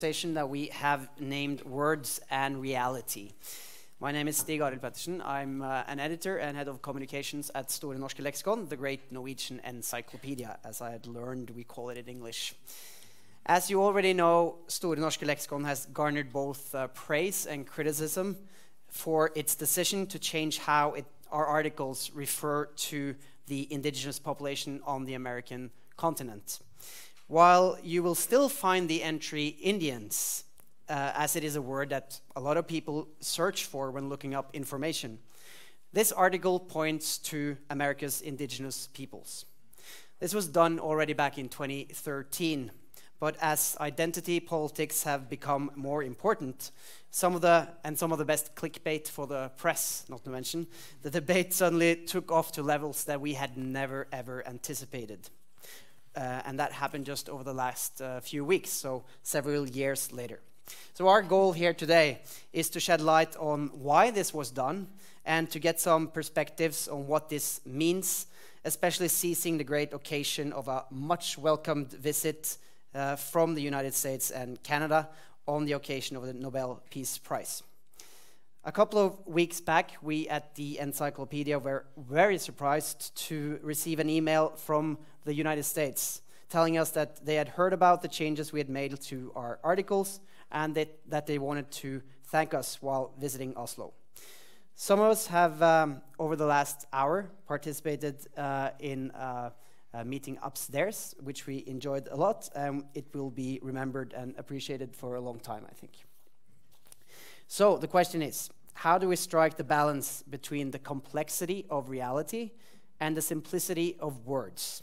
conversation that we have named Words and Reality. My name is Stig Arild Pettersen. I'm an editor and head of communications at Store norske leksikon, the great Norwegian encyclopedia, as I had learned we call it in English. As you already know, Store norske leksikon has garnered both praise and criticism for its decision to change how our articles refer to the indigenous population on the American continent. While you will still find the entry Indians, as it is a word that a lot of people search for when looking up information, this article points to America's indigenous peoples. This was done already back in 2013, but as identity politics have become more important, some of the best clickbait for the press, not to mention, the debate suddenly took off to levels that we had never ever anticipated. And that happened just over the last few weeks, so several years later. So our goal here today is to shed light on why this was done and to get some perspectives on what this means, especially seizing the great occasion of a much welcomed visit from the United States and Canada on the occasion of the Nobel Peace Prize. A couple of weeks back, we at the Encyclopedia were very surprised to receive an email from the United States telling us that they had heard about the changes we had made to our articles and that they wanted to thank us while visiting Oslo. Some of us have, over the last hour, participated in a meeting upstairs, which we enjoyed a lot, and it will be remembered and appreciated for a long time, I think. So the question is, how do we strike the balance between the complexity of reality and the simplicity of words?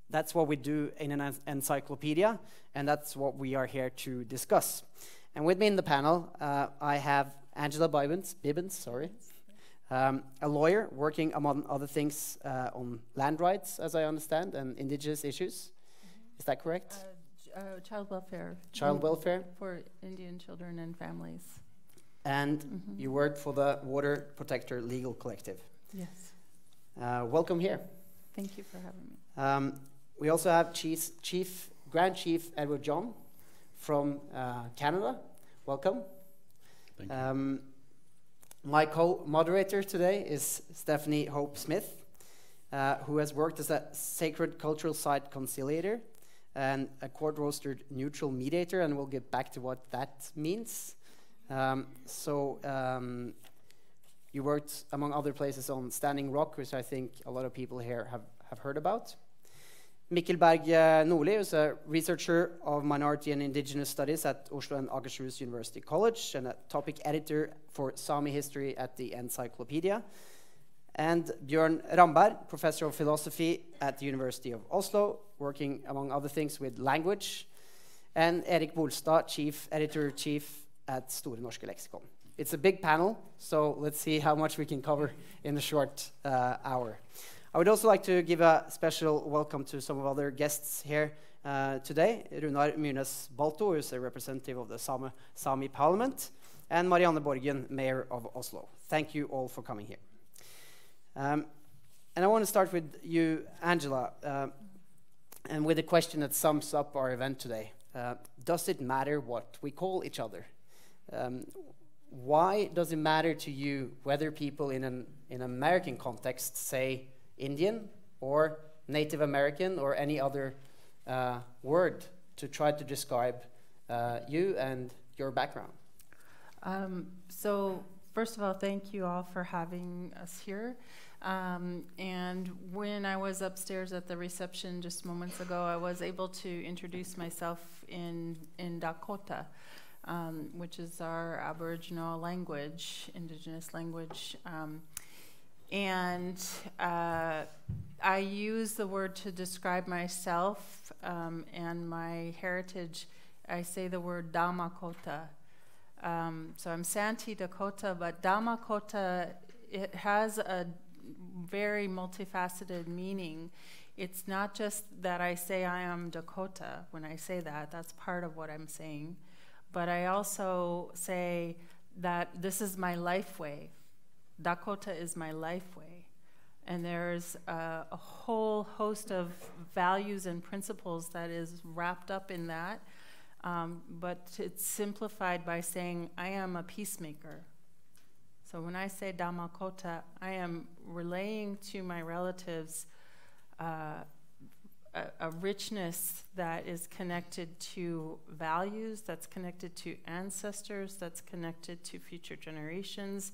That's what we do in an encyclopedia, and that's what we are here to discuss. And with me in the panel, I have Angela Bibbins, a lawyer working, among other things, on land rights, as I understand, and indigenous issues. Is that correct? Child welfare. Child welfare? For Indian children and families. And you work for the Water Protector Legal Collective. Yes. Welcome here. Thank you for having me. We also have Grand Chief Edward John from Canada. Welcome. Thank you. My co-moderator today is Stephanie Hope Smith, who has worked as a sacred cultural site conciliator and a court-rostered neutral mediator, and we'll get back to what that means. You worked, among other places, on Standing Rock, which I think a lot of people here have heard about. Mikkel Berg Nordli is a researcher of minority and indigenous studies at Oslo and Akershus University College and a topic editor for Sami history at the Encyclopedia. And Bjørn Ramberg, professor of philosophy at the University of Oslo, working, among other things, with language. And Erik Bolstad, chief editor-chief at Store norske leksikon. It's a big panel, so let's see how much we can cover in a short hour. I would also like to give a special welcome to some of other guests here today. Runar Myrnes Balto, who is a representative of the Sami Parliament, and Marianne Borgen, Mayor of Oslo. Thank you all for coming here. And I want to start with you, Angela, and with a question that sums up our event today. Does it matter what we call each other? Why does it matter to you whether people in an American context say Indian or Native American or any other word to try to describe you and your background? So first of all, thank you all for having us here. And when I was upstairs at the reception just moments ago, I was able to introduce myself in Dakota, which is our Aboriginal language, indigenous language. And I use the word to describe myself and my heritage. I say the word Damakota. So I'm Santee Dakota, but Damakota, it has a very multifaceted meaning. It's not just that I say I am Dakota. When I say that, that's part of what I'm saying. But I also say that this is my life way. Dakota is my life way. And there's a whole host of values and principles that is wrapped up in that. but it's simplified by saying, I am a peacemaker. So when I say Dhammakota, I am relaying to my relatives a richness that is connected to values, that's connected to ancestors, that's connected to future generations,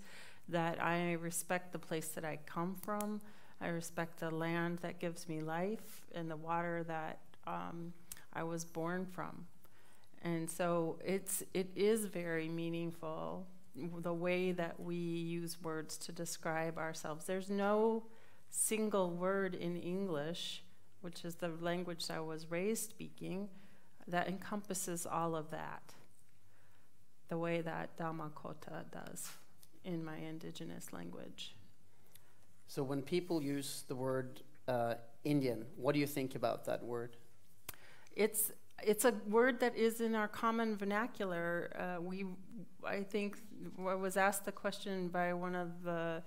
that I respect the place that I come from, I respect the land that gives me life, and the water that I was born from. And so it is very meaningful, the way that we use words to describe ourselves. There's no single word in English, which is the language I was raised speaking, that encompasses all of that, the way that Dhammakota does in my indigenous language. So when people use the word Indian, what do you think about that word? It's a word that is in our common vernacular. I think I was asked the question by one of the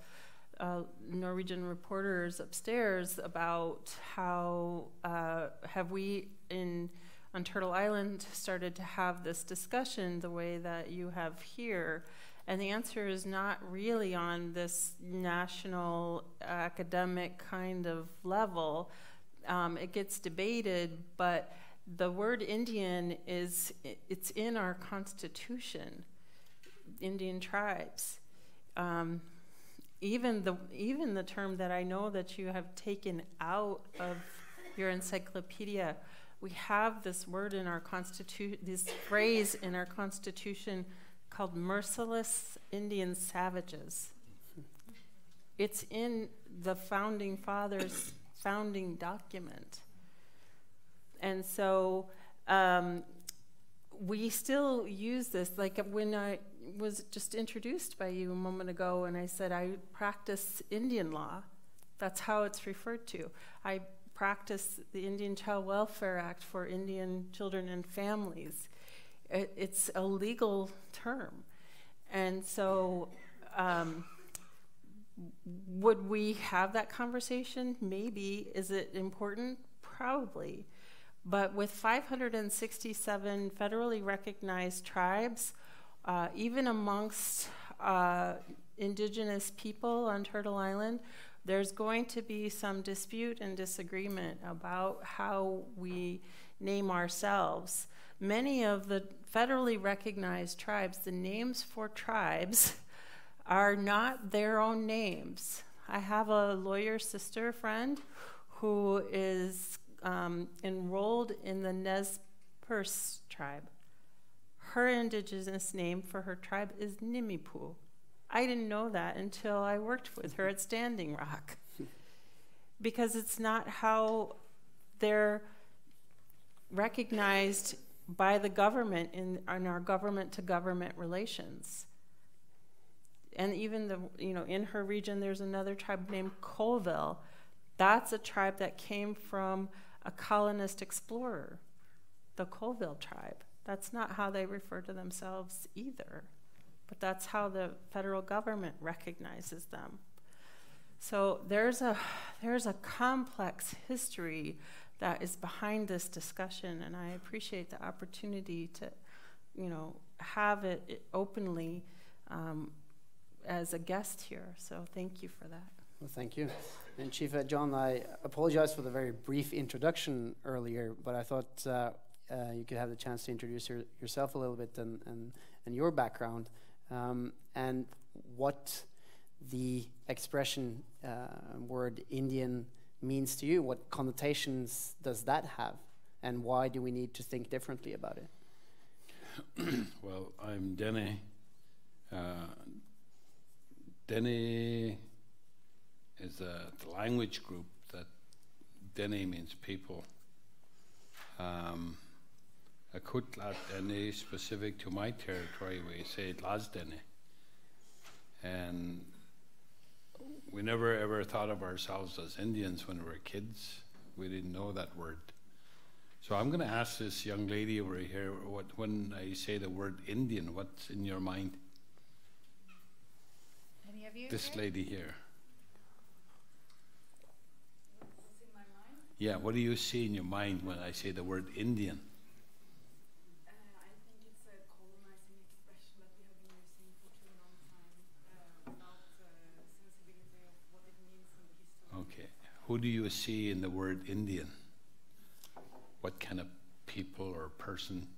Norwegian reporters upstairs about how have we on Turtle Island started to have this discussion the way that you have here, and the answer is not really on this national academic kind of level. It gets debated, but the word Indian it's in our constitution, Indian tribes. Even the term that I know that you have taken out of your encyclopedia, we have this word in our constitution, this phrase in our constitution called merciless Indian savages. It's in the founding fathers' founding document. And so we still use this, like when I was just introduced by you a moment ago and I said I practice Indian law, that's how it's referred to. I practice the Indian Child Welfare Act for Indian children and families. It's a legal term. And so would we have that conversation? Maybe. Is it important? Probably. But with 567 federally recognized tribes, even amongst indigenous people on Turtle Island, there's going to be some dispute and disagreement about how we name ourselves. Many of the federally recognized tribes, the names for tribes are not their own names. I have a lawyer sister friend who is enrolled in the Nez Perce tribe. Her indigenous name for her tribe is Nimipu. I didn't know that until I worked with her at Standing Rock, because it's not how they're recognized by the government in our government-to-government relations. And even in her region, there's another tribe named Colville. That's a tribe that came from a colonist explorer, the Colville tribe. That's not how they refer to themselves either, but that's how the federal government recognizes them. So there's a complex history that is behind this discussion, and I appreciate the opportunity to, have it openly as a guest here. So thank you for that. Well, thank you. And Chief John, I apologize for the very brief introduction earlier, but I thought you could have the chance to introduce yourself a little bit and your background, and what the expression word Indian means to you. What connotations does that have, and why do we need to think differently about it? Well, I'm Dene. Dene is the language group that Dene means people. Akutlat Dene, specific to my territory, we say Las Dene. And we never ever thought of ourselves as Indians when we were kids. We didn't know that word. So I'm going to ask this young lady over here, when I say the word Indian, what's in your mind? Any of you? This here? lady here. What's in my mind? Yeah, what do you see in your mind when I say the word Indian? I who do you see in the word Indian? What kind of people or person?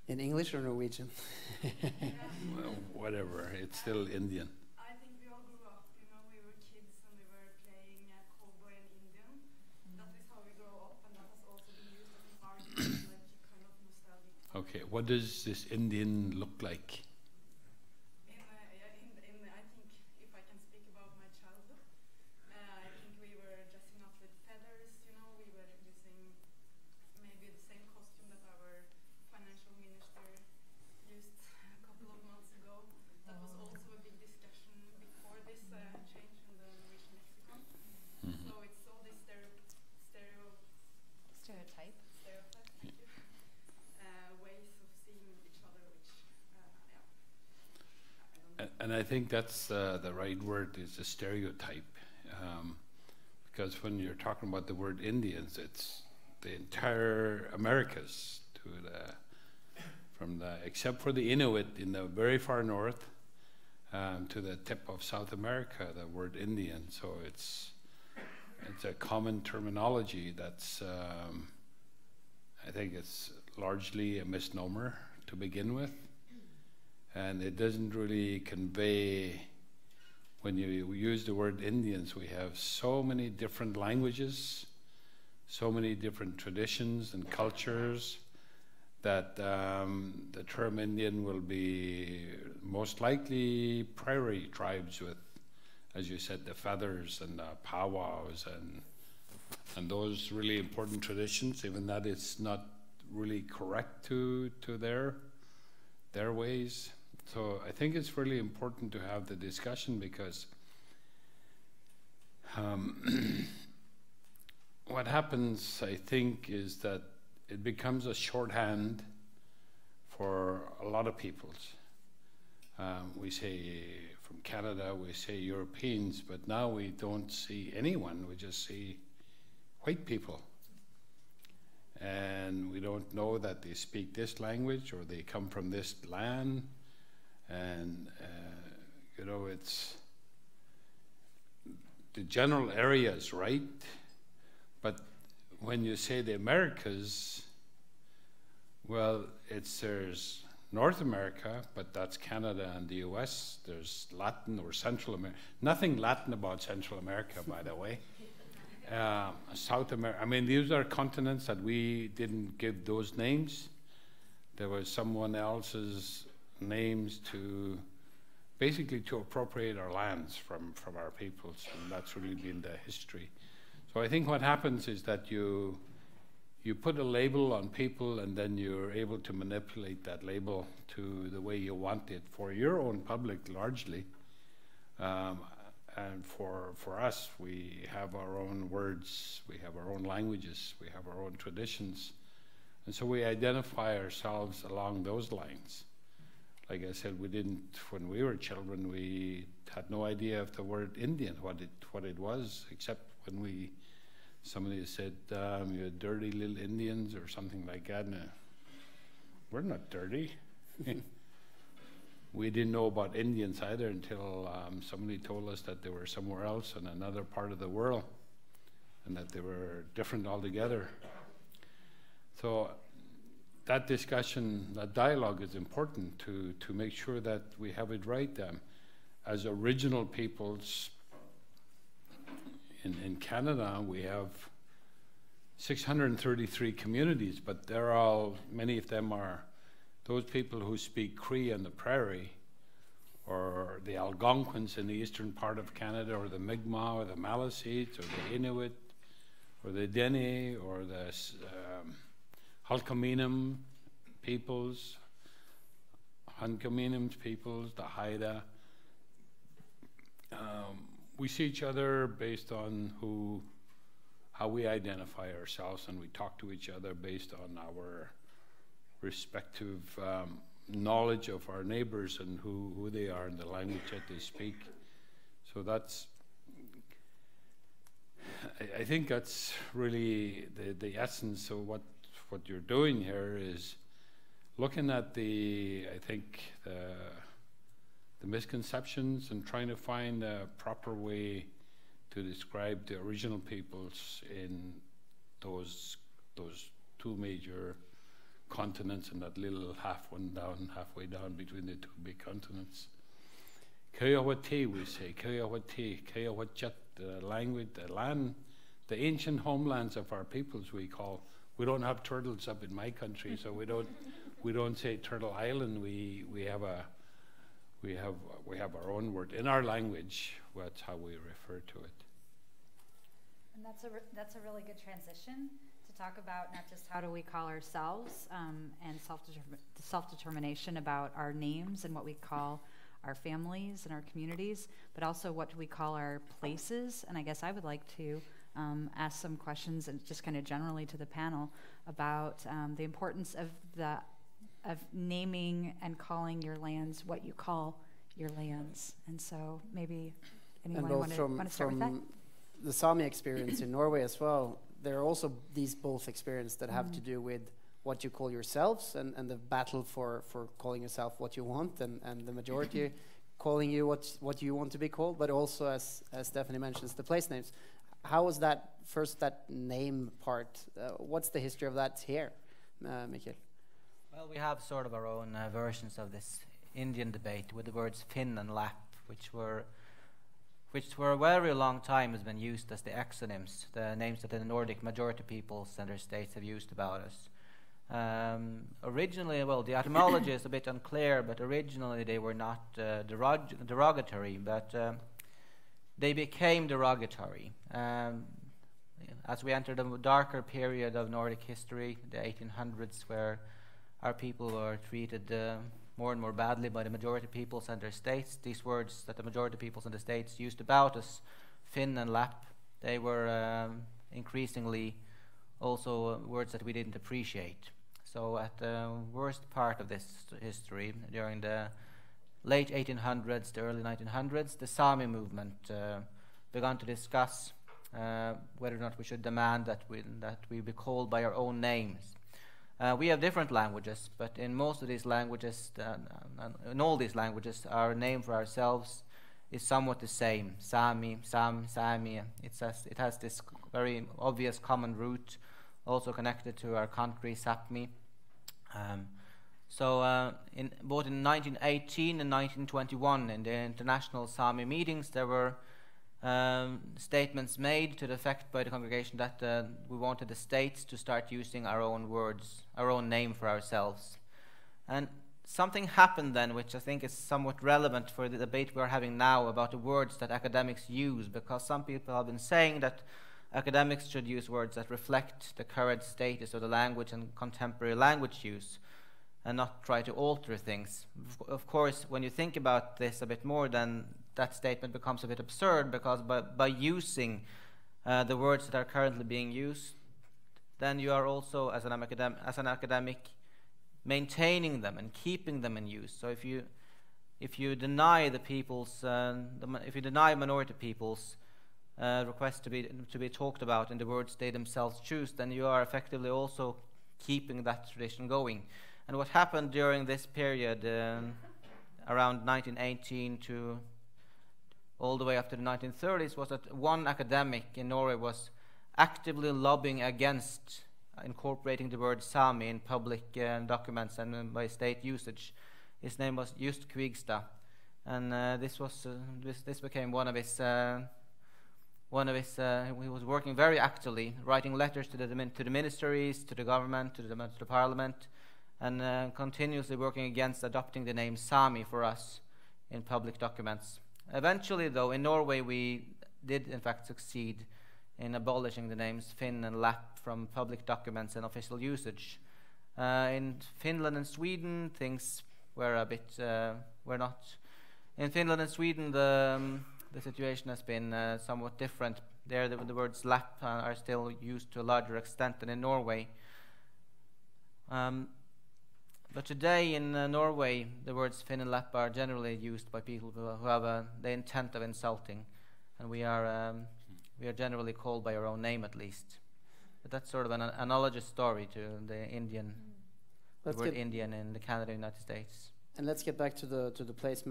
In English or Norwegian? Well, whatever, it's still Indian. I think we all grew up, you know, we were kids and we were playing cowboy and Indian. That is how we grow up, and that has also been used as an argument, like kind of nostalgic. Okay, what does this Indian look like? I think if I can speak about my childhood, I think we were dressing up with feathers, you know, we were using maybe the same costume that our financial minister used a couple of months ago. That was also a big discussion before this change in the Norwegian lexicon. So it's all this Stereotype. thank you, ways of seeing each other, which, yeah, I don't know. And I think that's the right word, is a stereotype. Because when you're talking about the word Indians, it's the entire Americas, except for the Inuit in the very far north, to the tip of South America, the word Indian. So it's a common terminology that's, I think it's largely a misnomer to begin with. And it doesn't really convey, when you use the word Indians, we have so many different languages, so many different traditions and cultures, that the term Indian will be most likely prairie tribes with, as you said, the feathers and the powwows and those really important traditions, even that it's not really correct to their ways. So I think it's really important to have the discussion, because what happens, I think, is that it becomes a shorthand for a lot of peoples. We say, from Canada, we say Europeans, but now we don't see anyone, we just see white people. And we don't know that they speak this language or they come from this land. And, you know, it's the general areas, right? But when you say the Americas, well, there's North America, but that's Canada and the US. There's Latin or Central America. Nothing Latin about Central America, by the way. South America, I mean, these are continents that we didn't give those names. There was someone else's names to basically to appropriate our lands from our peoples, and that's really been the history. So I think what happens is that you put a label on people, and then you're able to manipulate that label to the way you want it for your own public, largely. And for us, we have our own words, we have our own languages, we have our own traditions, and so we identify ourselves along those lines. Like I said, we didn't, when we were children, we had no idea of the word Indian, what it was, except when somebody said, you dirty little Indians or something like that. And, we're not dirty. We didn't know about Indians either until somebody told us that they were somewhere else in another part of the world, and that they were different altogether. So that discussion, that dialogue is important to make sure that we have it right. As original peoples in Canada, we have 633 communities, but many of them are those people who speak Cree on the prairie, or the Algonquins in the eastern part of Canada, or the Mi'kmaq, or the Maliseets, or the Inuit, or the Dene, or the Halkominum peoples, Hunkaminum peoples, the Haida. We see each other based on how we identify ourselves, and we talk to each other based on our respective knowledge of our neighbors and who they are and the language that they speak. So I think that's really the essence of what you're doing here, is looking at the misconceptions and trying to find a proper way to describe the original peoples in those two major continents and that little halfway down between the two big continents. Kayawate, we say, Kayawachat, the language, the land, the ancient homelands of our peoples we call. We don't have turtles up in my country, so we don't say Turtle Island. We have our own word in our language. That's how we refer to it. And that's a really good transition to talk about not just how do we call ourselves and self-determination about our names and what we call our families and our communities, but also what do we call our places. And I guess I would like to ask some questions and just kind of generally to the panel about the importance of naming and calling your lands what you call your lands. And so maybe anyone want to start with that? The Sami experience in Norway as well, there are also these both experiences that have to do with what you call yourselves and the battle for calling yourself what you want and the majority calling you what you want to be called, but also as Stephanie mentions, the place names. How was that name part? What's the history of that here, Mikkel? Well, we have sort of our own versions of this Indian debate with the words Finn and Lapp, which for a very long time has been used as the exonyms, the names that the Nordic majority peoples and their states have used about us. Originally, well, the etymology is a bit unclear, but originally they were not derogatory, but they became derogatory. As we entered a darker period of Nordic history, the 1800s, where our people were treated more and more badly by the majority peoples and their states, these words that the majority peoples and the states used about us, Finn and Lapp, they were increasingly also words that we didn't appreciate. So at the worst part of this history, during the late 1800s, the early 1900s, the Sami movement began to discuss whether or not we should demand that we be called by our own names. We have different languages, but in most of these languages, in all these languages, our name for ourselves is somewhat the same. Sami, Sami. It has this very obvious common root, also connected to our country, Sápmi. Both in 1918 and 1921, in the international Sami meetings, there were statements made to the effect by the congregation that we wanted the states to start using our own words, our own name for ourselves. And something happened then, which I think is somewhat relevant for the debate we're having now about the words that academics use, because some people have been saying that academics should use words that reflect the current status of the language and contemporary language use, and not try to alter things. Of course, when you think about this a bit more, then that statement becomes a bit absurd, because by using the words that are currently being used, then you are also, as an academic, maintaining them and keeping them in use. So if you deny the people's, if you deny minority people's request to be talked about in the words they themselves choose, then you are effectively also keeping that tradition going. And what happened during this period, around 1918 to all the way up to the 1930s, was that one academic in Norway was actively lobbying against incorporating the word Sami in public documents and by state usage. His name was Just Kvigstad, and this became one of his. He was working very actively, writing letters to the ministries, to the government, to the parliament, and continuously working against adopting the name Sami for us in public documents. Eventually, though, in Norway we did in fact succeed in abolishing the names Finn and Lapp from public documents and official usage. In Finland and Sweden, things were a bit were not. In Finland and Sweden, the situation has been somewhat different. There, the words Lapp are still used to a larger extent than in Norway. But today in Norway, the words Finn and Lapp are generally used by people who have the intent of insulting, and we are generally called by our own name at least. But that's sort of an analogous story to the Indian, the word Indian in the Canada and United States. And let's get back to the place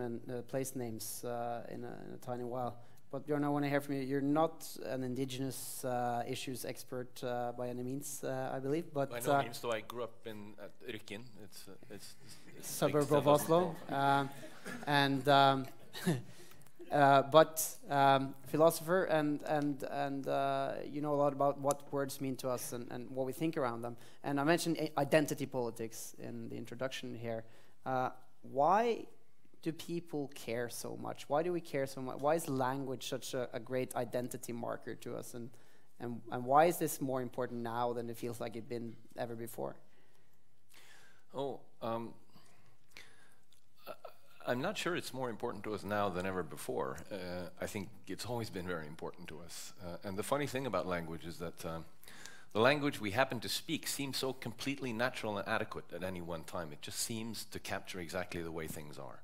names in a tiny while. but Bjørn, I want to hear from you. You're not an indigenous issues expert by any means, I believe, but by no means. Though I grew up at Rykkinn. It's suburb of Oslo, but philosopher, and you know a lot about what words mean to us and what we think around them. And I mentioned identity politics in the introduction here. Why do people care so much? Why do we care so much? Why is language such a great identity marker to us? And why is this more important now than it feels like it's been ever before? I'm not sure it's more important to us now than ever before. I think it's always been very important to us. And the funny thing about language is that the language we happen to speak seems so completely natural and adequate at any one time. It just seems to capture exactly the way things are.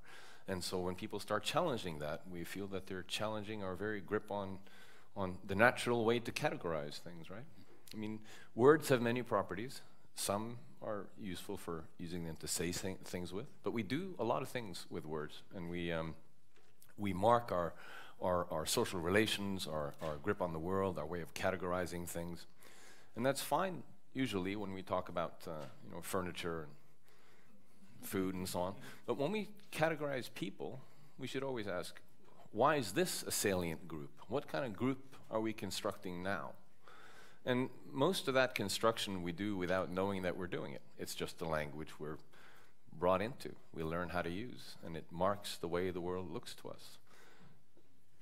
And so when people start challenging that, we feel that they're challenging our very grip on the natural way to categorize things, right? I mean, words have many properties. Some are useful for using them to say things with, but we do a lot of things with words, and we mark our social relations, our grip on the world, our way of categorizing things. And that's fine, usually, when we talk about furniture and food and so on. But when we categorize people, we should always ask, why is this a salient group? What kind of group are we constructing now? And most of that construction we do without knowing that we're doing it. It's just the language we're brought into. We learn how to use, and it marks the way the world looks to us.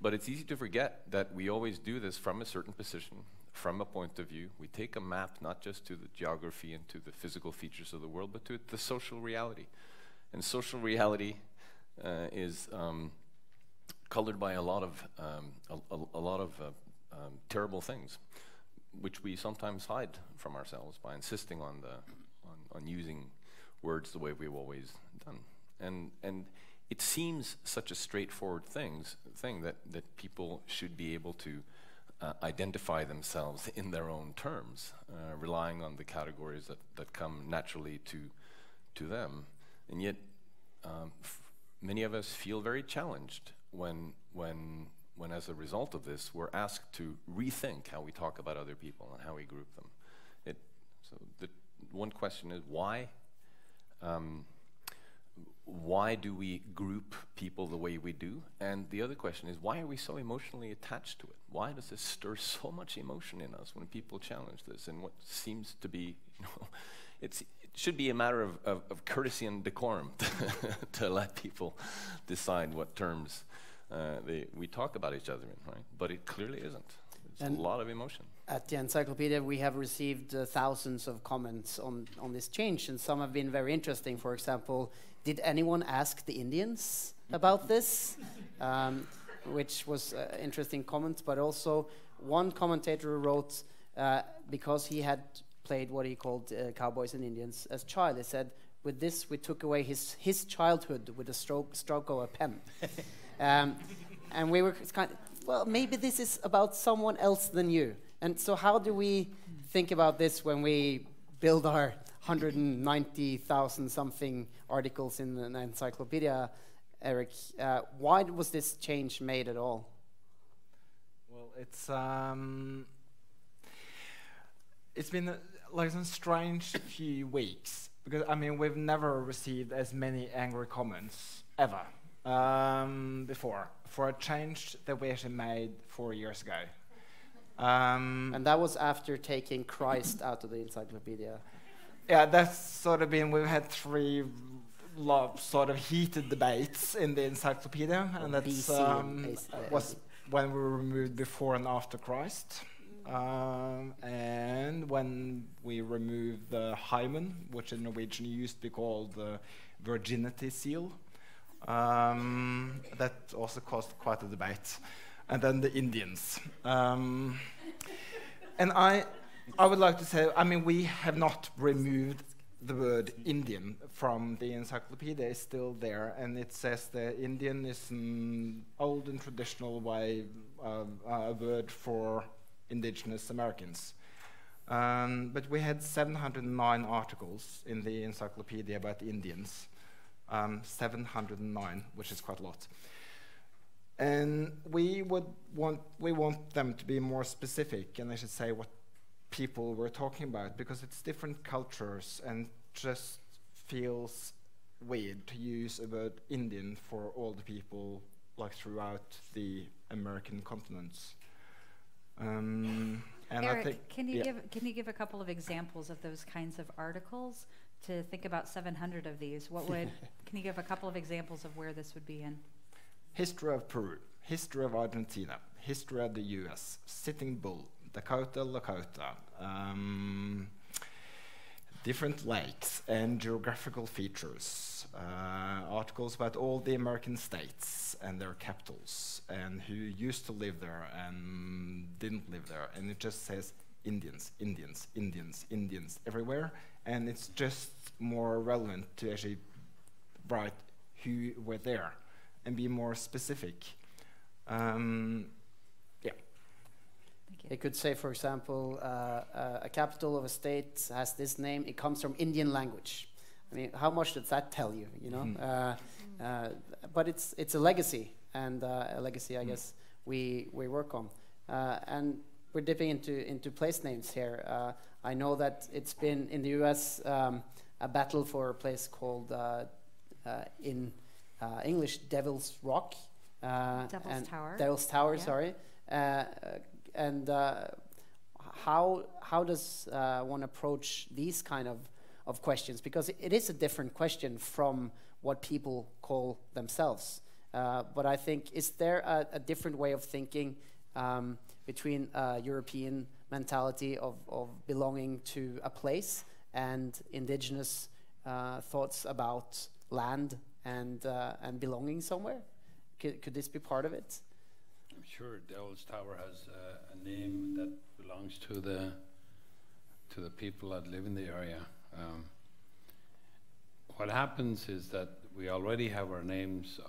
But it's easy to forget that we always do this from a certain position, from a point of view. We take a map not just to the geography and to the physical features of the world, but to the social reality. And social reality is colored by a lot of terrible things, which we sometimes hide from ourselves by insisting on using words the way we've always done. And it seems such a straightforward thing that people should be able to identify themselves in their own terms, relying on the categories that come naturally to them. And yet, many of us feel very challenged when as a result of this, we're asked to rethink how we talk about other people and how we group them. So the one question is, why do we group people the way we do? And the other question is, why are we so emotionally attached to it? Why does this stir so much emotion in us when people challenge this? And what seems to be, it should be a matter of courtesy and decorum to let people decide what terms we talk about each other in, right? But it clearly isn't. It's a lot of emotion. At the encyclopedia, we have received thousands of comments on this change, and some have been very interesting. For example, did anyone ask the Indians about this? Which was interesting comment, but also one commentator wrote, because he had played what he called cowboys and Indians as child, he said, with this we took away his childhood with a stroke of a pen. And we were kind of, well, maybe this is about someone else than you. And so how do we think about this when we build our 190,000 something articles in the encyclopedia, Eric? Why was this change made at all? Well, it's been like some strange few weeks, because I mean we've never received as many angry comments ever before for a change that we actually made 4 years ago. And that was after taking Christ out of the encyclopedia. Yeah, that's sort of been, we've had 3 sort of heated debates in the encyclopedia, and that was when we removed before and after Christ, and when we removed the hymen, which in Norwegian used to be called the virginity seal. That also caused quite a debate. And then the Indians. And I would like to say, I mean, we have not removed the word Indian from the encyclopedia. It's still there, and it says that Indian is an old and traditional way, a word for indigenous Americans. But we had 709 articles in the encyclopedia about Indians. 709, which is quite a lot. And we want them to be more specific, and I should say what people we're talking about, because it's different cultures and just feels weird to use a word Indian for all the people like throughout the American continents. And Eric, I think, can you give a couple of examples of those kinds of articles? To think about 700 of these, what would can you give a couple of examples of where this would be in? history of Peru, history of Argentina, history of the US, Sitting Bull, Lakota, different lakes and geographical features, articles about all the American states and their capitals, and who used to live there and didn't live there, and it just says Indians, Indians, Indians, Indians everywhere, and it's just more relevant to actually write who were there and be more specific. It could say, for example, a capital of a state has this name. It comes from Indian language. I mean, how much does that tell you? You know, but it's a legacy, and a legacy I guess we work on, and we're dipping into place names here. I know that it's been in the U.S. A battle for a place called in English Devil's Rock, Devil's Tower, yeah. sorry. And how does one approach these kind of questions? Because it is a different question from what people call themselves. But I think, is there a different way of thinking between European mentality of belonging to a place and indigenous thoughts about land and belonging somewhere? Could this be part of it? I'm sure Devil's Tower has a name that belongs to the people that live in the area. What happens is that we already have our names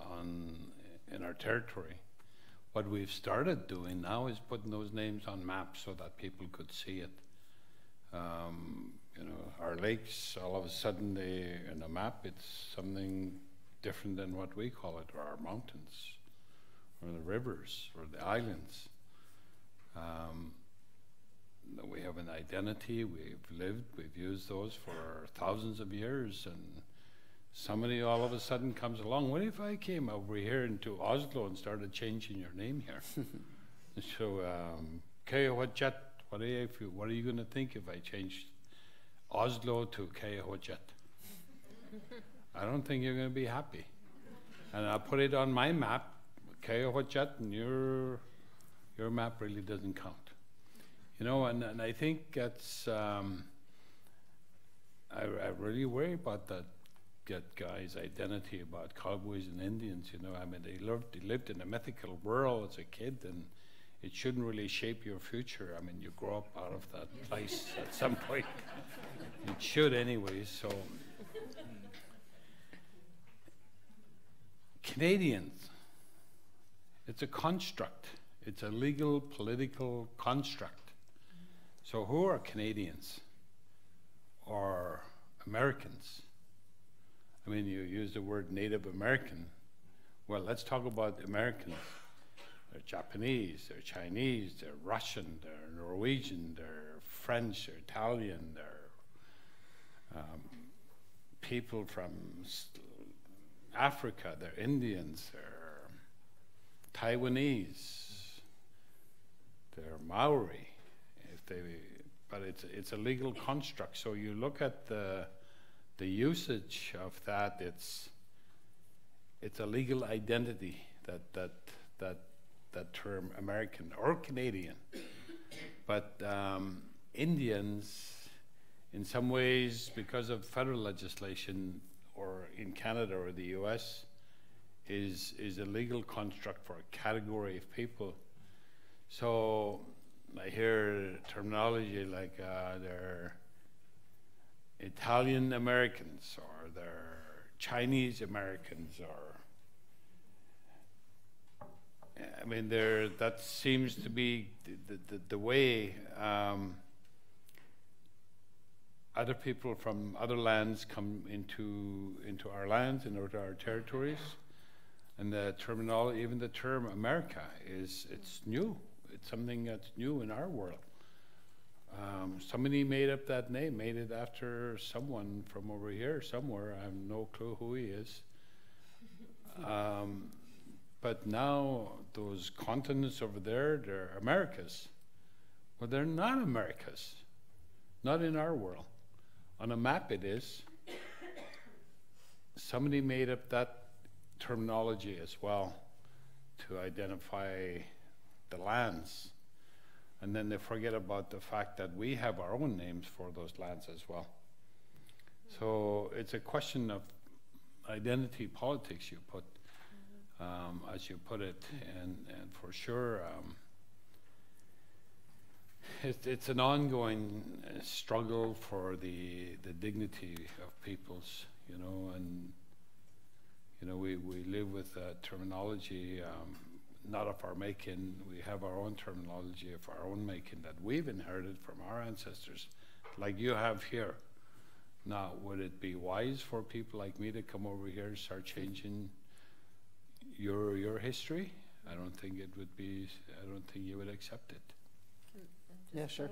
in our territory. What we've started doing now is putting those names on maps so that people could see it. You know, our lakes, all of a sudden, in a map, it's something different than what we call it, or our mountains, or the rivers, or the islands. We have an identity, we've used those for thousands of years, and somebody all of a sudden comes along. What if I came over here into Oslo and started changing your name here? So, Kayahojat, what are you going to think if I changed Oslo to Kayahojat? I don't think you're going to be happy. And I'll put it on my map, Kayahojat, and your map really doesn't count. You know, and I think that's, I really worry about that guy's identity about cowboys and Indians. You know, I mean, they lived in a mythical world as a kid, and it shouldn't really shape your future. I mean, you grow up out of that place at some point. It should anyway, so. Canadians, it's a construct. It's a legal, political construct. So who are Canadians or Americans? I mean, you use the word Native American. Well, let's talk about Americans. They're Japanese, they're Chinese, they're Russian, they're Norwegian, they're French, they're Italian, they're people from Africa, they're Indians, they're Taiwanese, they're Maori. But it's a legal construct. So you look at the usage of that. It's a legal identity, that term American or Canadian. But Indians, in some ways, because of federal legislation, or in Canada or the US, is a legal construct for a category of people. So I hear terminology like they're Italian Americans, or they're Chinese Americans, or I mean, that seems to be the way other people from other lands come into our lands and into our territories. And the terminology, even the term America, it's new. It's something that's new in our world. Somebody made up that name, made it after someone from over here somewhere. I have no clue who he is. But now those continents over there, they're Americas. Well, they're not Americas. Not in our world. On a map it is. Somebody made up that terminology as well to identify the lands. And then they forget about the fact that we have our own names for those lands as well. So it's a question of identity politics, you put, as you put it, and for sure, it's an ongoing struggle for the dignity of peoples, you know, and you know, we live with terminology, not of our making. We have our own terminology of our own making that we've inherited from our ancestors, like you have here. Now, would it be wise for people like me to come over here and start changing your history? I don't think it would be. I don't think you would accept it. Yeah, sure.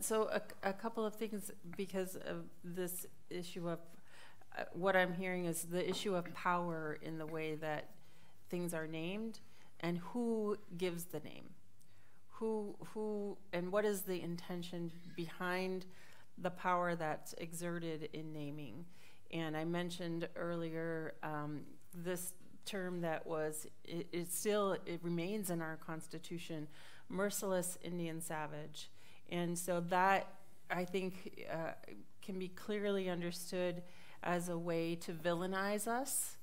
So a couple of things, because of this issue of what I'm hearing is the issue of power in the way that things are named, and who gives the name, who, and what is the intention behind the power that's exerted in naming. And I mentioned earlier this term that was, it remains in our Constitution, merciless Indian savage. And so that, I think, can be clearly understood as a way to villainize us,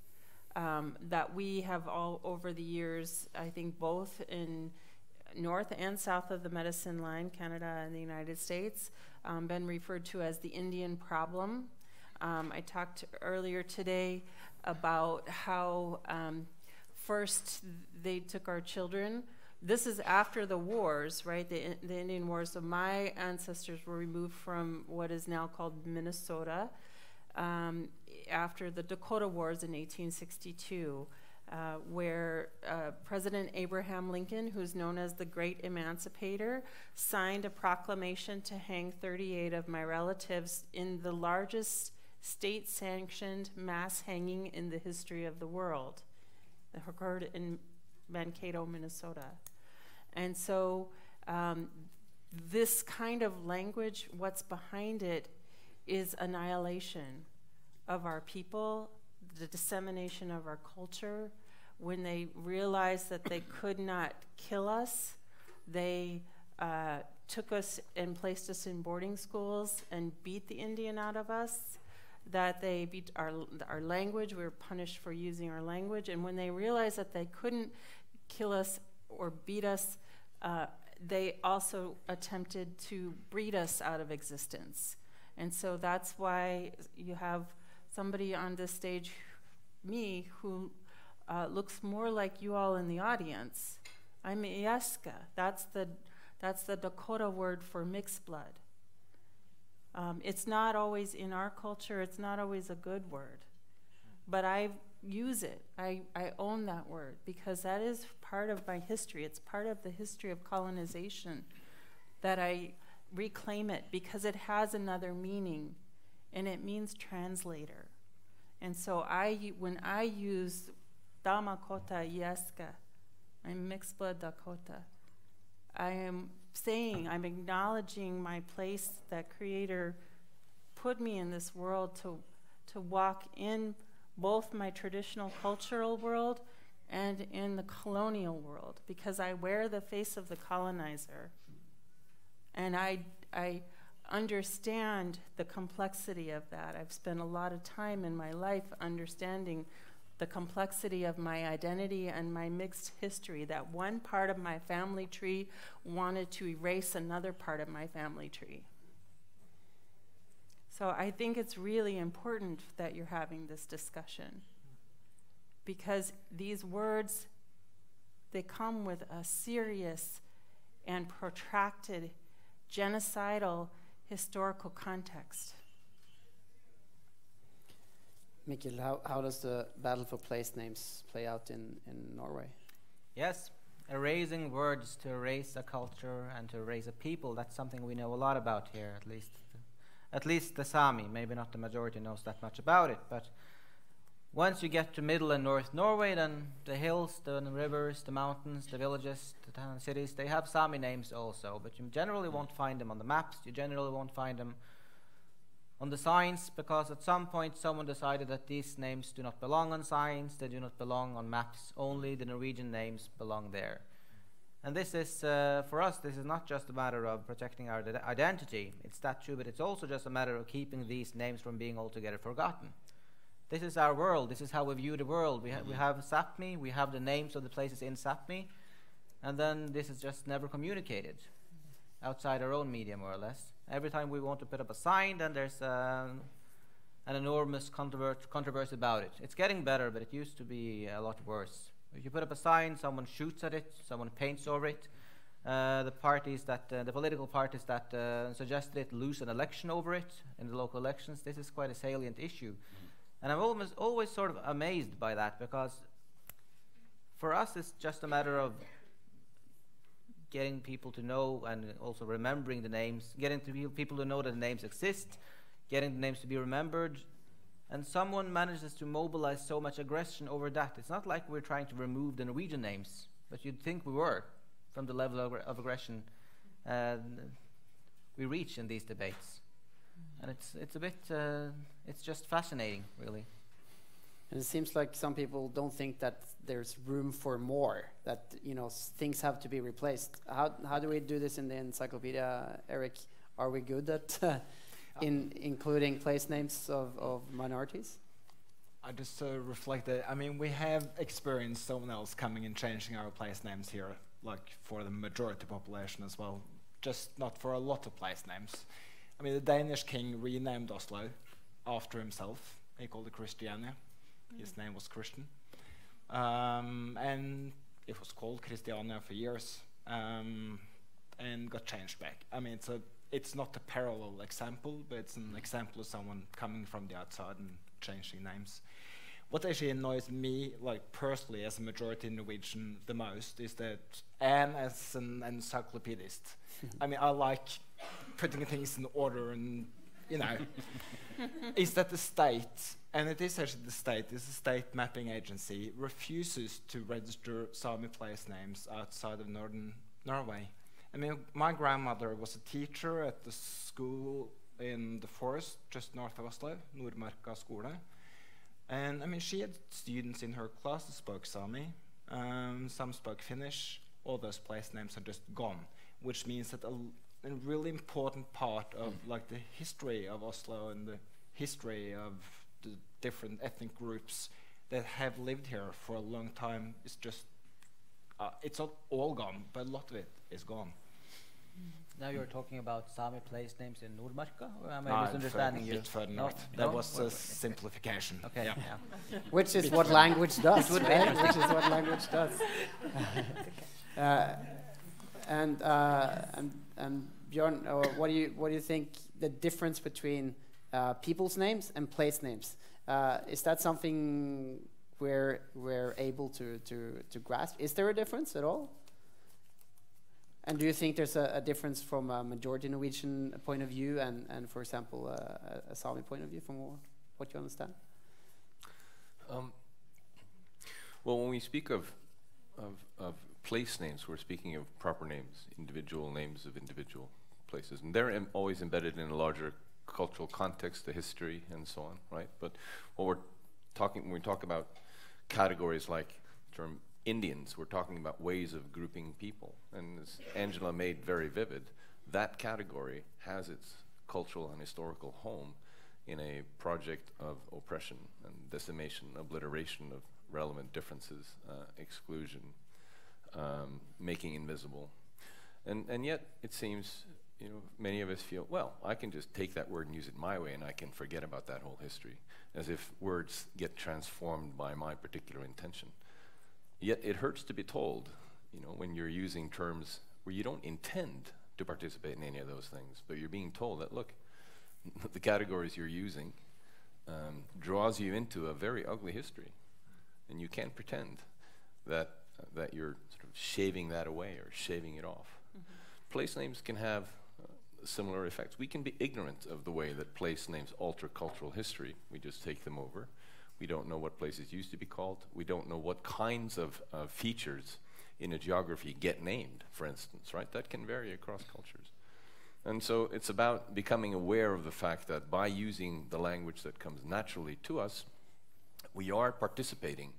that we have all over the years, I think both in north and south of the medicine line, Canada and the United States, been referred to as the Indian problem. I talked earlier today about how first they took our children. This is after the wars, right? The Indian Wars. So my ancestors were removed from what is now called Minnesota after the Dakota Wars in 1862, where President Abraham Lincoln, who's known as the Great Emancipator, signed a proclamation to hang 38 of my relatives in the largest state-sanctioned mass hanging in the history of the world. It occurred in Mankato, Minnesota. And so this kind of language, what's behind it is annihilation of our people, the dissemination of our culture. When they realized that they could not kill us, they took us and placed us in boarding schools and beat the Indian out of us, that they beat our language. We were punished for using our language. And when they realized that they couldn't kill us or beat us, they also attempted to breed us out of existence. And so that's why you have somebody on this stage, me, who looks more like you all in the audience. I'm Ieska. That's the Dakota word for mixed blood. It's not always in our culture. It's not always a good word. But I use it. I own that word because that is part of my history. It's part of the history of colonization that I reclaim it because it has another meaning, and it means translator. And so when I use Damakota Ieska, I'm mixed blood Dakota, I am saying, I'm acknowledging my place that Creator put me in this world to walk in both my traditional cultural world and in the colonial world, because I wear the face of the colonizer. And I understand the complexity of that. I've spent a lot of time in my life understanding the complexity of my identity and my mixed history, that one part of my family tree wanted to erase another part of my family tree. So I think it's really important that you're having this discussion, because these words, they come with a serious and protracted genocidal historical context. Mikkel, how does the battle for place names play out in Norway? Yes, erasing words to erase a culture and to erase a people, that's something we know a lot about here, at least the Sami. Maybe not the majority knows that much about it, but once you get to middle and north Norway, then the hills, the rivers, the mountains, the villages, the towns, cities, they have Sami names also, but you generally won't find them on the maps, you generally won't find them on the signs, because at some point someone decided that these names do not belong on signs, they do not belong on maps, only the Norwegian names belong there. And this is, for us, this is not just a matter of protecting our identity, it's that true, but it's also just a matter of keeping these names from being altogether forgotten. This is our world, this is how we view the world. We have Sápmi, we have the names of the places in Sápmi, and then this is just never communicated outside our own media, more or less. Every time we want to put up a sign, then there's an enormous controversy about it. It's getting better, but it used to be a lot worse. If you put up a sign, someone shoots at it, someone paints over it. The political parties that suggested it lose an election over it in the local elections. This is quite a salient issue. And I'm always sort of amazed by that, because for us it's just a matter of getting people to know and also remembering the names, getting people to know that the names exist, getting the names to be remembered, and someone manages to mobilize so much aggression over that. It's not like we're trying to remove the Norwegian names, but you'd think we were, from the level of aggression we reach in these debates. And it's a bit, it's just fascinating, really. And it seems like some people don't think that there's room for more, that things have to be replaced. How do we do this in the encyclopedia, Eric? Are we good at including place names of minorities? I just reflect that, I mean, we have experienced someone else coming and changing our place names here, like for the majority population as well, just not for a lot of place names. I mean, the Danish king renamed Oslo after himself. He called it Christiania. His name was Christian. And it was called Christiania for years and got changed back. I mean, it's not a parallel example, but it's an example of someone coming from the outside and changing names. What actually annoys me, like personally, as a majority Norwegian the most, is that Anne, as an encyclopedist, I mean, I like putting things in order and, is that the state, and it is actually the state, is a state mapping agency, refuses to register Sami place names outside of northern Norway. I mean, my grandmother was a teacher at the school in the forest just north of Oslo, Nordmarka skole. And I mean, she had students in her class that spoke Sami, some spoke Finnish, all those place names are just gone, which means that a really important part of like the history of Oslo and the history of the different ethnic groups that have lived here for a long time is just, it's not all gone, but a lot of it is gone. Now you're talking about Sami place names in Nordmarka, or am I misunderstanding you? A bit further north. That was a simplification. Okay. Yeah. Which is what language does, right? Which is what language does. And Björn, what do you think the difference between people's names and place names? Is that something we're able to grasp? Is there a difference at all? And do you think there's a difference from a majority Norwegian point of view and for example, a Sami point of view from what you understand? Well, when we speak of place names, we're speaking of proper names, individual names of individual places. And they're always embedded in a larger cultural context, the history, and so on, right? But when we talk about categories like the term Indians, we're talking about ways of grouping people. And as Angela made very vivid, that category has its cultural and historical home in a project of oppression and decimation, obliteration of relevant differences, exclusion, making invisible. And yet, it seems, many of us feel, well, I can just take that word and use it my way and I can forget about that whole history, as if words get transformed by my particular intention. Yet it hurts to be told, when you're using terms where you don't intend to participate in any of those things, but you're being told that, look, the categories you're using draws you into a very ugly history, and you can't pretend that that you're sort of shaving that away or shaving it off. Place names can have similar effects. We can be ignorant of the way that place names alter cultural history. We just take them over. We don't know what places used to be called. We don't know what kinds of features in a geography get named, for instance, right? That can vary across cultures. And so it's about becoming aware of the fact that by using the language that comes naturally to us, we are participating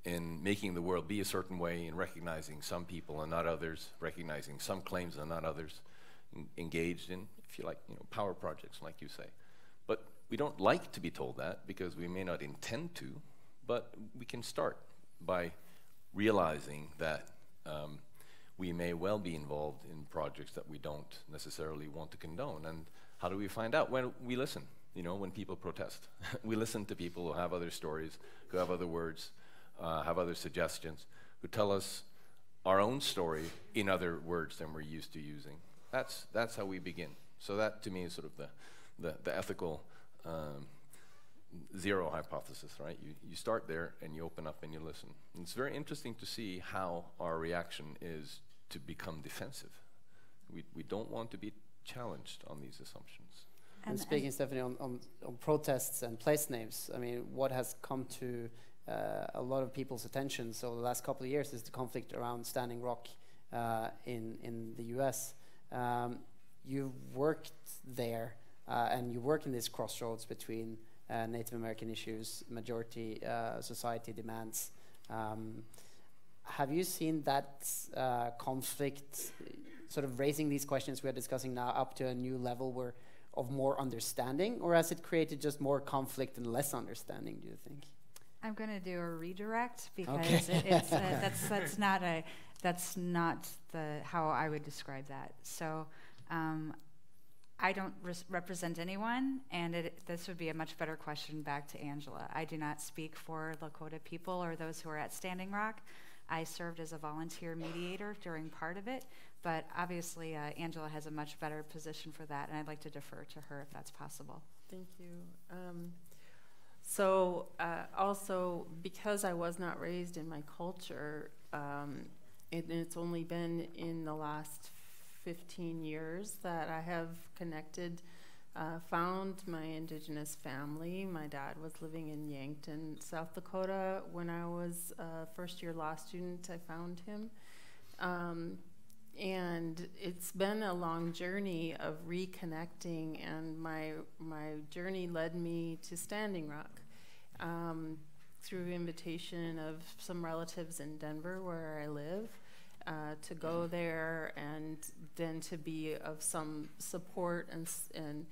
in making the world be a certain way, in recognizing some people and not others, recognizing some claims and not others, engaged in, if you like, power projects, like you say. But we don't like to be told that because we may not intend to, but we can start by realizing that we may well be involved in projects that we don't necessarily want to condone. And how do we find out? When we listen, when people protest. We listen to people who have other stories, who have other words, have other suggestions, who tell us our own story in other words than we're used to using. That's how we begin. So that, to me, is sort of the ethical zero hypothesis, right? You start there and you open up and you listen. And it's very interesting to see how our reaction is to become defensive. We don't want to be challenged on these assumptions. And speaking, Stephanie, on protests and place names, I mean, what has come to a lot of people's attention so the last couple of years is the conflict around Standing Rock in the US. You've worked there and you work in this crossroads between Native American issues, majority society demands. Have you seen that conflict sort of raising these questions we are discussing now up to a new level of more understanding, or has it created just more conflict and less understanding, do you think? I'm going to do a redirect because okay. that's not how I would describe that. So I don't represent anyone, and this would be a much better question back to Angela. I do not speak for Lakota people or those who are at Standing Rock. I served as a volunteer mediator during part of it, but obviously Angela has a much better position for that, and I'd like to defer to her if that's possible. Thank you. So also, because I was not raised in my culture, it's only been in the last 15 years that I have connected, found my indigenous family. My dad was living in Yankton, South Dakota. When I was a first-year law student, I found him. And it's been a long journey of reconnecting, and my journey led me to Standing Rock through invitation of some relatives in Denver where I live, to go there and then to be of some support and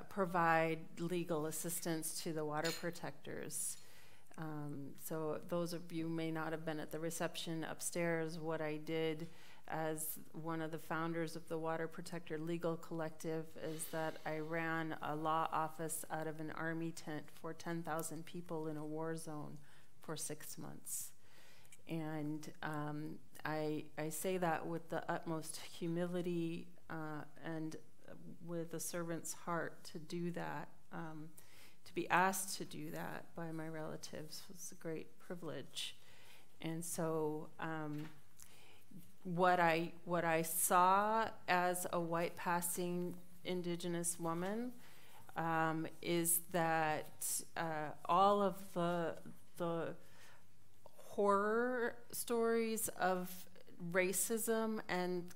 provide legal assistance to the water protectors. So those of you may not have been at the reception upstairs. What I did as one of the founders of the Water Protector Legal Collective is that I ran a law office out of an army tent for 10,000 people in a war zone for 6 months. And I say that with the utmost humility and with a servant's heart to do that. To be asked to do that by my relatives was a great privilege. And so what I saw as a white passing indigenous woman is that all of the horror stories of racism and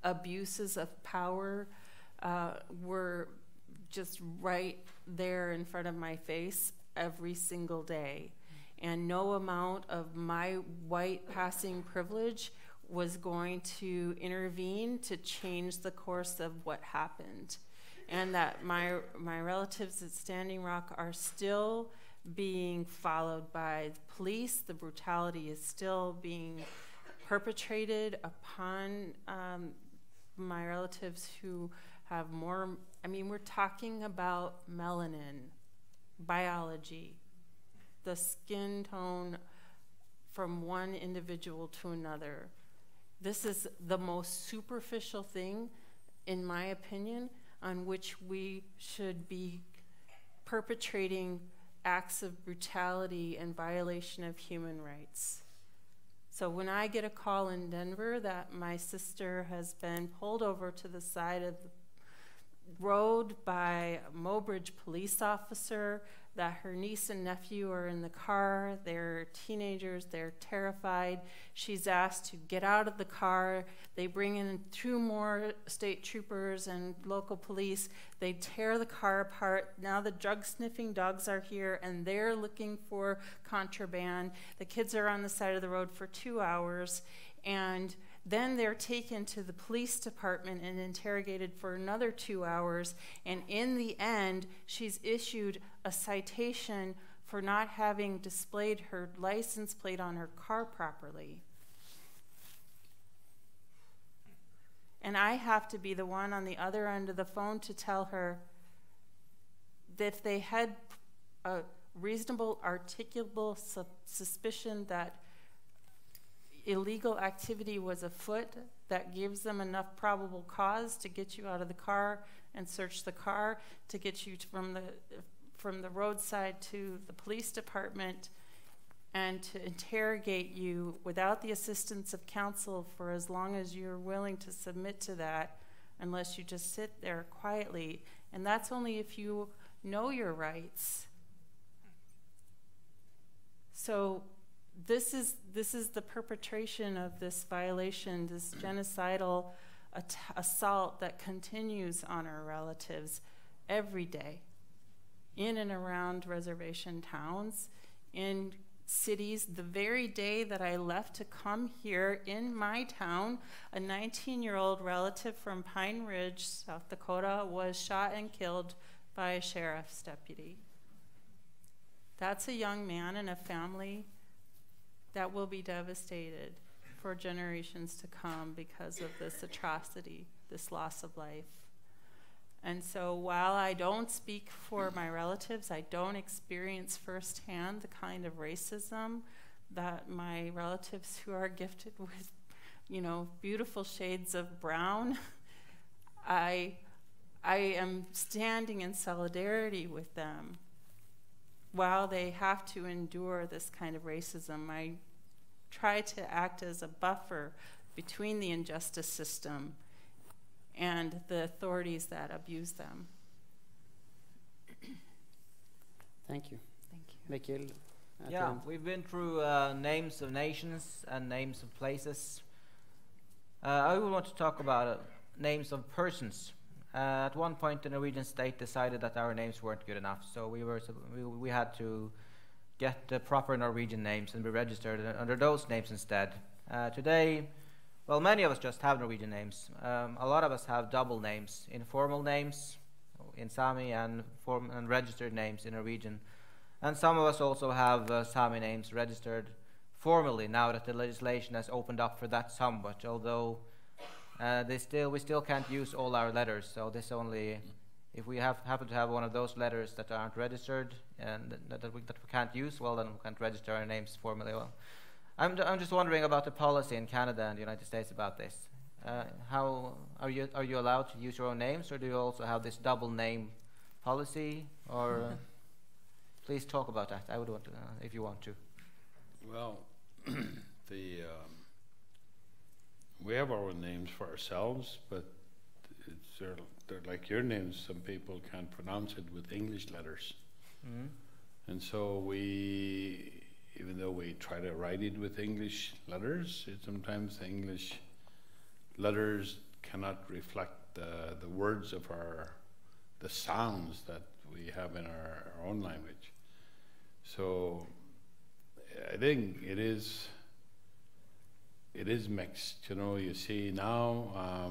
abuses of power were just right there in front of my face every single day. And no amount of my white passing privilege was going to intervene to change the course of what happened. And that my relatives at Standing Rock are still being followed by the police. The brutality is still being perpetrated upon my relatives who have more. I mean, we're talking about melanin, biology, the skin tone from one individual to another. This is the most superficial thing, in my opinion, on which we should be perpetrating acts of brutality and violation of human rights. So when I get a call in Denver that my sister has been pulled over to the side of the road by a Mobridge police officer, that her niece and nephew are in the car, they're teenagers, they're terrified. She's asked to get out of the car. They bring in 2 more state troopers and local police. They tear the car apart. Now the drug-sniffing dogs are here, and they're looking for contraband. The kids are on the side of the road for 2 hours, and then they're taken to the police department and interrogated for another 2 hours. And in the end, she's issued a citation for not having displayed her license plate on her car properly. And I have to be the one on the other end of the phone to tell her that if they had a reasonable, articulable suspicion that illegal activity was afoot, that gives them enough probable cause to get you out of the car and search the car, to get you from the roadside to the police department, and to interrogate you without the assistance of counsel for as long as you're willing to submit to that, unless you just sit there quietly. And that's only if you know your rights. So this is the perpetration of this violation, this genocidal assault that continues on our relatives every day, in and around reservation towns, in cities. The very day that I left to come here in my town, a 19-year-old relative from Pine Ridge, South Dakota, was shot and killed by a sheriff's deputy. That's a young man and a family that will be devastated for generations to come because of this atrocity, this loss of life. And so while I don't speak for my relatives, I don't experience firsthand the kind of racism that my relatives who are gifted with, beautiful shades of brown, I am standing in solidarity with them. While they have to endure this kind of racism, I try to act as a buffer between the injustice system and the authorities that abuse them. Thank you. Thank you. Mikkel? Yeah, we've been through names of nations and names of places. I would want to talk about names of persons. At one point, the Norwegian state decided that our names weren't good enough, so we had to get the proper Norwegian names and be registered under those names instead. Today, well, many of us just have Norwegian names. A lot of us have double names, informal names in Sami and registered names in Norwegian. And some of us also have Sami names registered formally now that the legislation has opened up for that somewhat, although we still can't use all our letters. So this only, if we happen to have one of those letters that aren't registered and that we can't use, well, then we can't register our names formally. Well, I'm just wondering about the policy in Canada and the United States about this. How are you allowed to use your own names, or do you also have this double name policy? Or please talk about that. I would want to, if you want to. Well, we have our own names for ourselves, but they're like your names. Some people can't pronounce it with English letters. Mm-hmm. And so even though we try to write it with English letters, sometimes the English letters cannot reflect the words of the sounds that we have in our own language. So I think it is mixed. You see now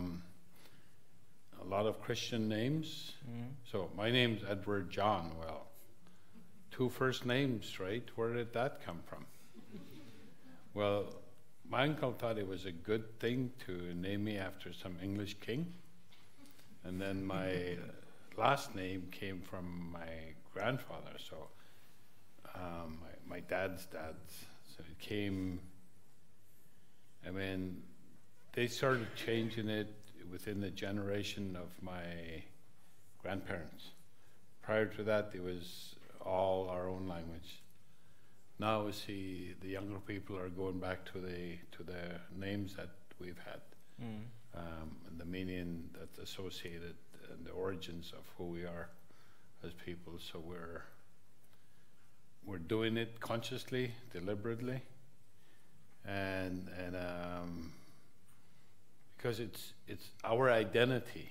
a lot of Christian names. Mm-hmm. So my name's Edward John. Well, 2 first names, right? Where did that come from? Well, my uncle thought it was a good thing to name me after some English king. And then my last name came from my grandfather, so my dad's dad. So it came, they started changing it within the generation of my grandparents. Prior to that, it was all our own language. Now we see the younger people are going back to the names that we've had, and the meaning that's associated and the origins of who we are as people. So we're doing it consciously, deliberately, and because it's our identity.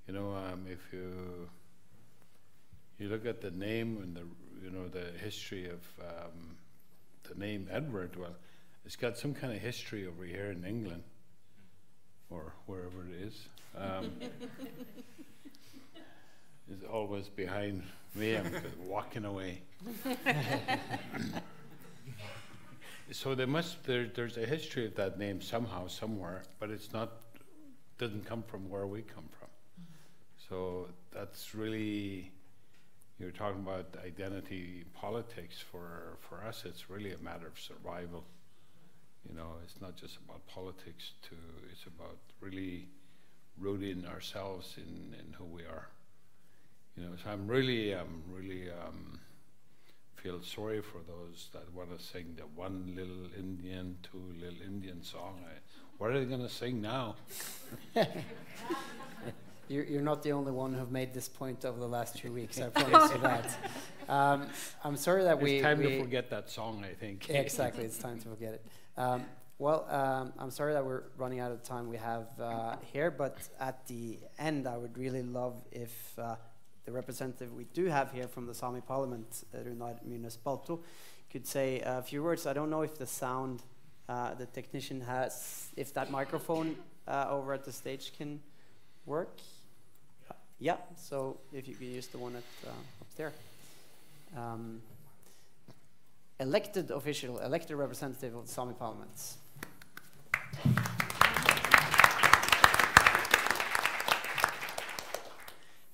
You know, if you look at the name and the history of the name Edward, well, it's got some kind of history over here in England or wherever it is. It's always behind me. I'm walking away. So there's a history of that name somehow, somewhere, but doesn't come from where we come from. So that's really, you're talking about identity politics. For us, it's really a matter of survival. You know, it's not just about politics it's about really rooting ourselves in who we are. You know, so I'm really feel sorry for those that want to sing the one little Indian, two little Indian song. What are they going to sing now? You're not the only one who've made this point over the last 2 weeks, I promise you that. I'm sorry that it's time to forget that song, I think. Exactly, it's time to forget it. I'm sorry that we're running out of time we have here, but at the end I would really love if the representative we do have here from the Sami Parliament, Runar Municipalto, could say a few words. I don't know if the sound, the technician has, if that microphone over at the stage can work. Yeah, so if you could use the one up there. Elected official, elected representative of the Sami Parliament.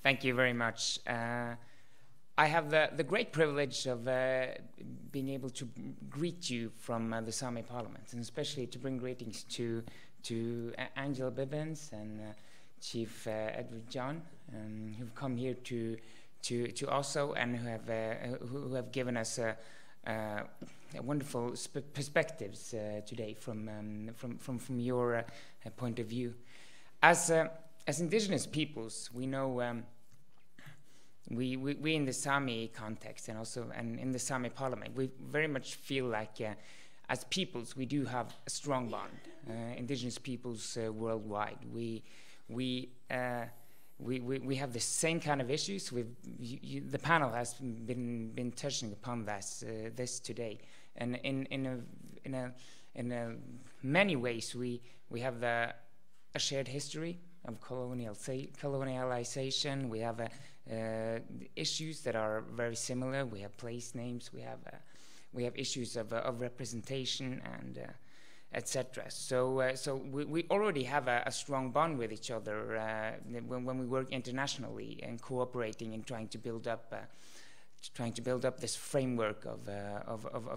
Thank you very much. I have the great privilege of being able to greet you from the Sami Parliament, and especially to bring greetings to Angela Bibbins and Chief Edward John, who've come here to Oslo and who have given us wonderful perspectives today from your point of view. As indigenous peoples, we know we in the Sami context and in the Sami Parliament, we very much feel like as peoples we do have a strong bond. Indigenous peoples worldwide, we have the same kind of issues. The panel has been touching upon this today, and in many ways we have a shared history of colonialization. We have issues that are very similar. We have place names. We have issues of representation and etc. So we already have a strong bond with each other when we work internationally and cooperating and trying to build up this framework of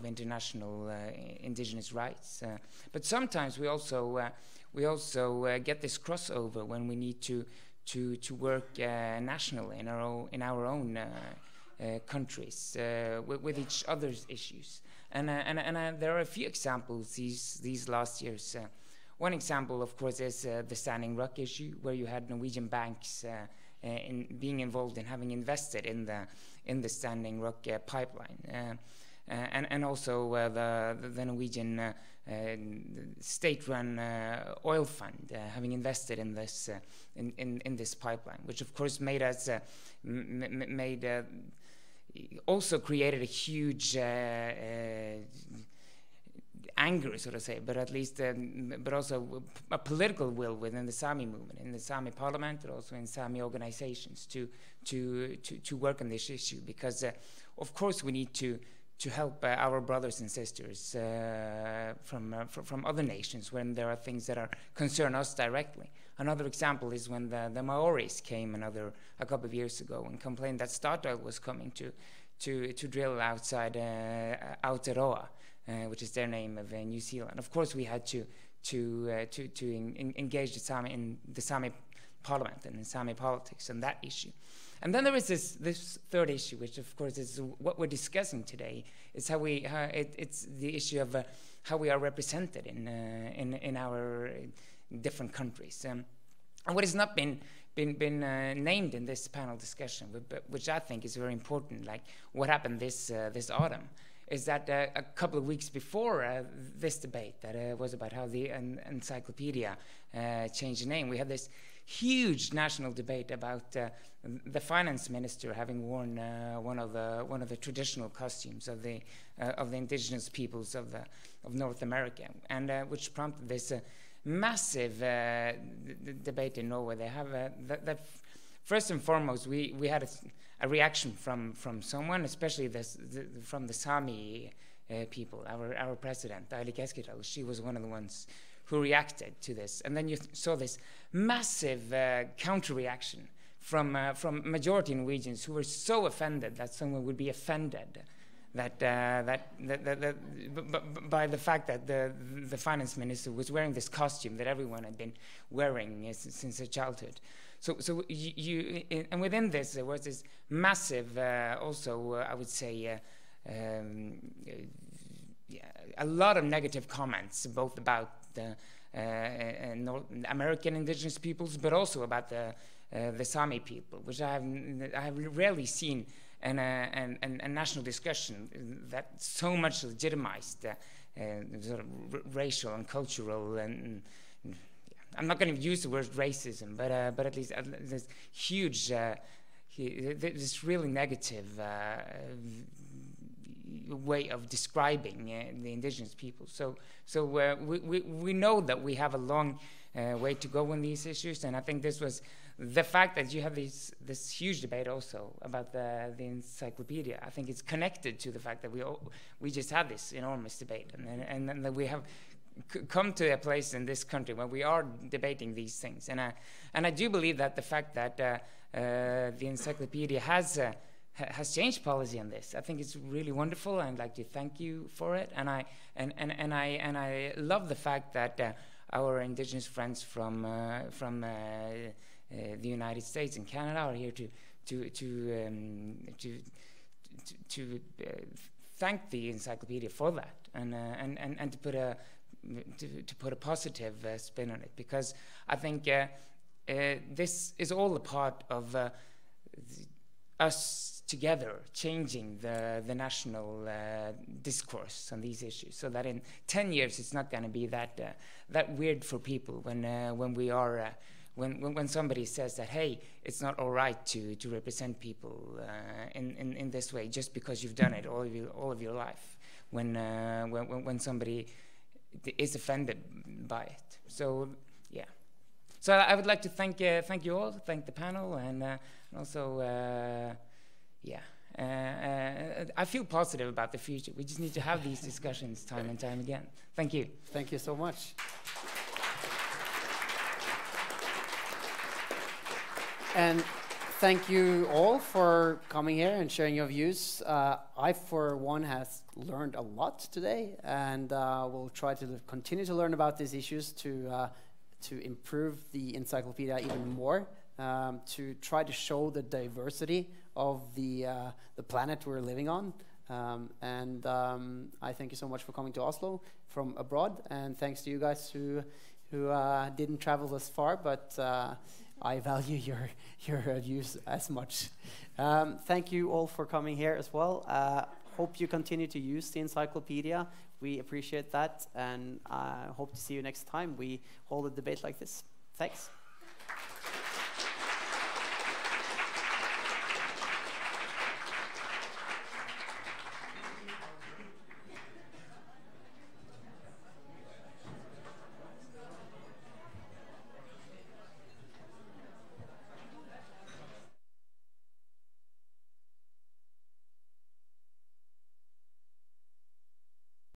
international indigenous rights. But sometimes we also get this crossover when we need to work nationally in our own countries with each other's issues. And there are a few examples these last years. One example, of course, is the Standing Rock issue, where you had Norwegian banks being involved in having invested in the Standing Rock pipeline, and also the Norwegian state-run oil fund having invested in this in this pipeline, which of course made us also created a huge anger, so to say, but at least, but also a political will within the Sami movement, in the Sami Parliament, and also in Sami organizations to work on this issue, because of course we need to help our brothers and sisters from other nations when there are things that concern us directly. Another example is when the Maoris came a couple of years ago and complained that Statoil was coming to drill outside Aotearoa, which is their name of New Zealand. Of course, we had to engage the Sami parliament and in Sami politics on that issue. And then there is this third issue, which of course is what we're discussing today. Is it's the issue of how we are represented in our different countries. And what has not been named in this panel discussion, but which I think is very important, like what happened this autumn, is that a couple of weeks before this debate that was about how the encyclopedia changed the name, we had this huge national debate about the finance minister having worn one of the traditional costumes of the indigenous peoples of North America, and which prompted this massive debate in Norway. They have that first and foremost, we had a reaction from someone, especially from the Sami people. Our president, Eilik Eskerdal, she was one of the ones who reacted to this, and then you saw this massive counter-reaction from majority Norwegians who were so offended that someone would be offended by the fact that the finance minister was wearing this costume that everyone had been wearing since their childhood. So and within this there was this massive, also I would say, a lot of negative comments, both about the North American indigenous peoples, but also about the Sami people, which I have rarely seen in a national discussion that so much legitimized sort of racial and cultural and I'm not going to use the word racism, but at least this huge, this really negative way of describing the indigenous people. So we know that we have a long way to go on these issues, and I think this was the fact that you have this huge debate also about the encyclopedia. I think it's connected to the fact that we just had this enormous debate, and that we have come to a place in this country where we are debating these things, and I do believe that the fact that the encyclopedia has changed policy on this, I think it's really wonderful, and I'd like to thank you for it. And I love the fact that our indigenous friends from the United States and Canada are here to thank the encyclopedia for that, and to put a positive spin on it, because I think this is all a part of us together changing the national discourse on these issues, so that in 10 years it's not going to be that weird for people when somebody says that, hey, it's not all right to represent people in this way just because you've done it all of your life, when somebody is offended by it. So yeah. So I would like to thank you all, thank the panel, and also I feel positive about the future. We just need to have these discussions time and time again. Thank you. Thank you so much. And thank you all for coming here and sharing your views. I, for one, has learned a lot today, and will try to continue to learn about these issues to improve the encyclopedia even more, to try to show the diversity of the planet we're living on. I thank you so much for coming to Oslo from abroad, and thanks to you guys who didn't travel this far, but I value your views as much. Thank you all for coming here as well. Hope you continue to use the encyclopedia. We appreciate that, and hope to see you next time we hold a debate like this. Thanks.